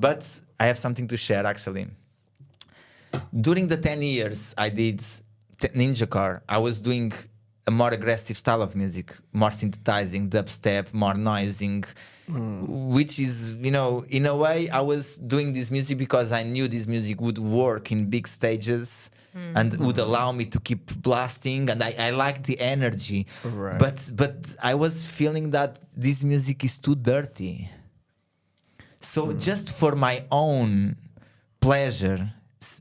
But I have something to share, actually. During the 10 years I did Ninja Car, I was doing a more aggressive style of music, more synthesizing, dubstep, more noising, which is, you know, in a way I was doing this music because I knew this music would work in big stages and would allow me to keep blasting, and I liked the energy. Right. But I was feeling that this music is too dirty. So just for my own pleasure,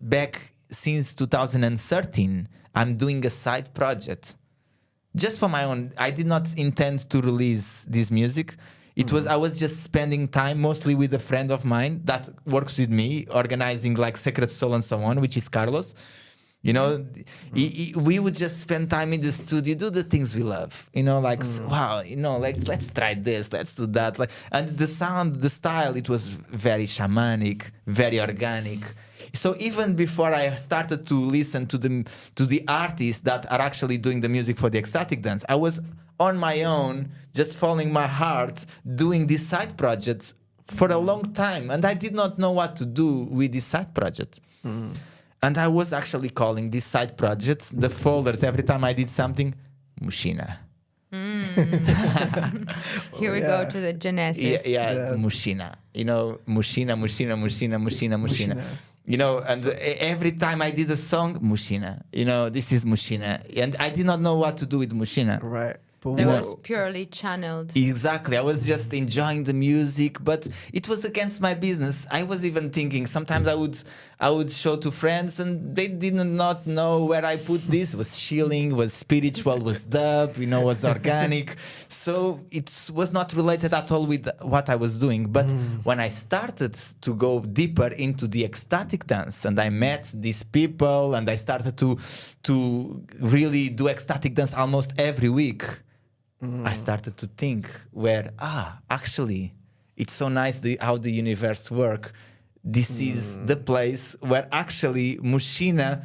back since 2013, I'm doing a side project. Just for my own. I did not intend to release this music. It was, I was just spending time mostly with a friend of mine that works with me, organizing like Sacred Soul and so on, which is Carlos. You know, we would just spend time in the studio, do the things we love. You know, like, wow, you know, like, let's try this, let's do that. Like, and the sound, the style, it was very shamanic, very organic. So even before I started to listen to the artists that are actually doing the music for the ecstatic dance, I was on my own, just following my heart, doing these side projects for a long time. And I did not know what to do with this side project. And I was actually calling these side projects, the folders, every time I did something, Mushina. Here we go to the genesis. Yeah, Mushina. You know, Mushina. You know, and every time I did a song, Mushina. You know, this is Mushina. And I did not know what to do with Mushina. Right. It was purely channeled. Exactly. I was just enjoying the music, but it was against my business. I was even thinking sometimes I would show to friends and they did not know where I put this. It was chilling, was spiritual, was dub, you know, was organic. So it was not related at all with what I was doing. But when I started to go deeper into the ecstatic dance and I met these people and I started to really do ecstatic dance almost every week, I started to think actually, it's so nice how the universe works. This is the place where actually Mushina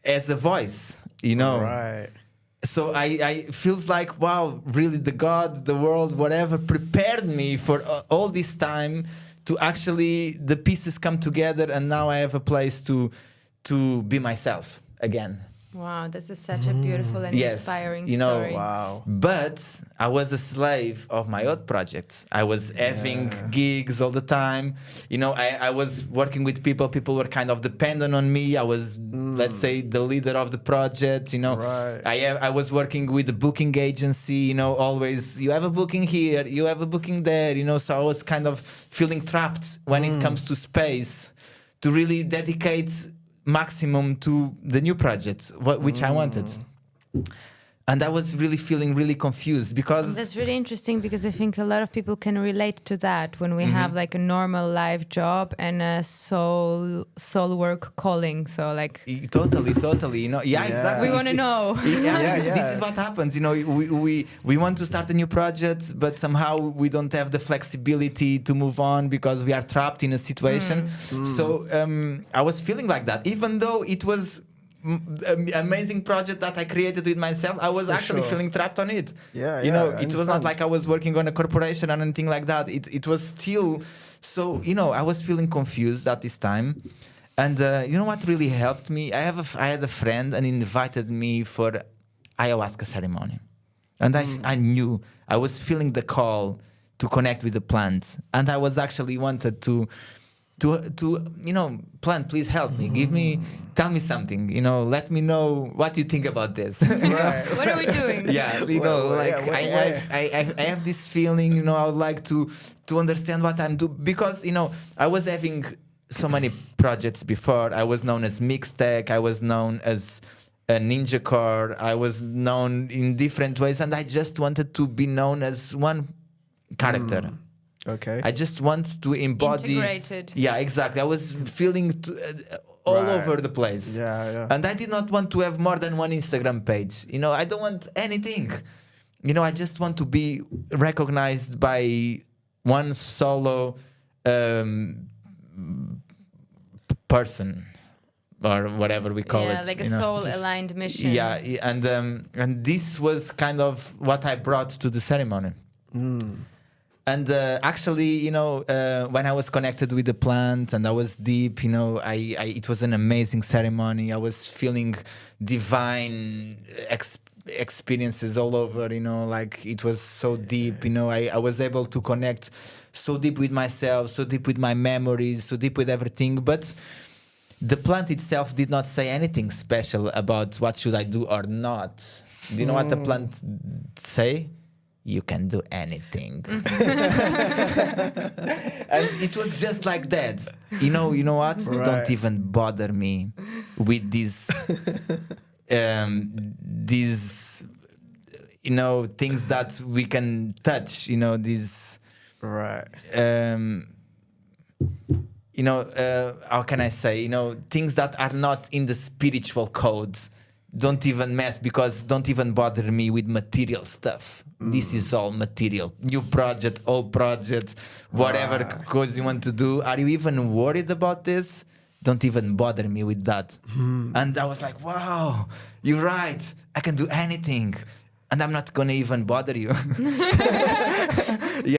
has a voice, you know. Right. So I feels like, wow, really the God, the world, whatever, prepared me for all this time to actually, the pieces come together and now I have a place to be myself again. Wow, this is such a beautiful and inspiring you know, story. Wow. But I was a slave of my own projects. I was having gigs all the time. You know, I was working with people. People were kind of dependent on me. I was, let's say, the leader of the project. You know, I was working with a booking agency. You know, always, you have a booking here, you have a booking there. You know, so I was kind of feeling trapped when it comes to space to really dedicate maximum to the new project, which I wanted. And I was really feeling really confused because... That's really interesting because I think a lot of people can relate to that when we have like a normal life job and a soul work calling. So like... Totally, you know, exactly. We want to know. This is what happens, you know, we want to start a new project, but somehow we don't have the flexibility to move on because we are trapped in a situation. So I was feeling like that, even though it was amazing project that I created with myself. I was actually feeling trapped on it. You know, it was not like I was working on a corporation or anything like that. It was still, so, you know, I was feeling confused at this time. And you know what really helped me? I had a friend and he invited me for ayahuasca ceremony. And I knew, I was feeling the call to connect with the plant. And I was actually wanted to you know, plant, please help me, tell me something, you know, let me know what you think about this. Right. What are we doing? You know, I have this feeling, you know, I would like to understand what I'm doing, because, you know, I was having so many projects before. I was known as Mixtech, I was known as a Ninja Core, I was known in different ways, and I just wanted to be known as one character. Okay. I just want to embody... Integrated. Yeah, exactly. I was feeling all over the place. And I did not want to have more than one Instagram page. You know, I don't want anything. You know, I just want to be recognized by one solo person, or whatever we call it. Yeah, like a soul-aligned mission. Yeah, and this was kind of what I brought to the ceremony. And actually, when I was connected with the plant and I was deep, it was an amazing ceremony. I was feeling divine experiences all over, like it was so deep, I was able to connect so deep with myself, so deep with my memories, so deep with everything. But the plant itself did not say anything special about what should I do or not. Do you know what the plant say? You can do anything. And it was just like that. You know what? Right. Don't even bother me with these things that we can touch, these Right. how can I say, things that are not in the spiritual codes. Don't even mess, because don't even bother me with material stuff. This is all material. New project, old project, whatever cause you want to do. Are you even worried about this? Don't even bother me with that. And I was like, wow, you're right. I can do anything. And I'm not going to even bother you.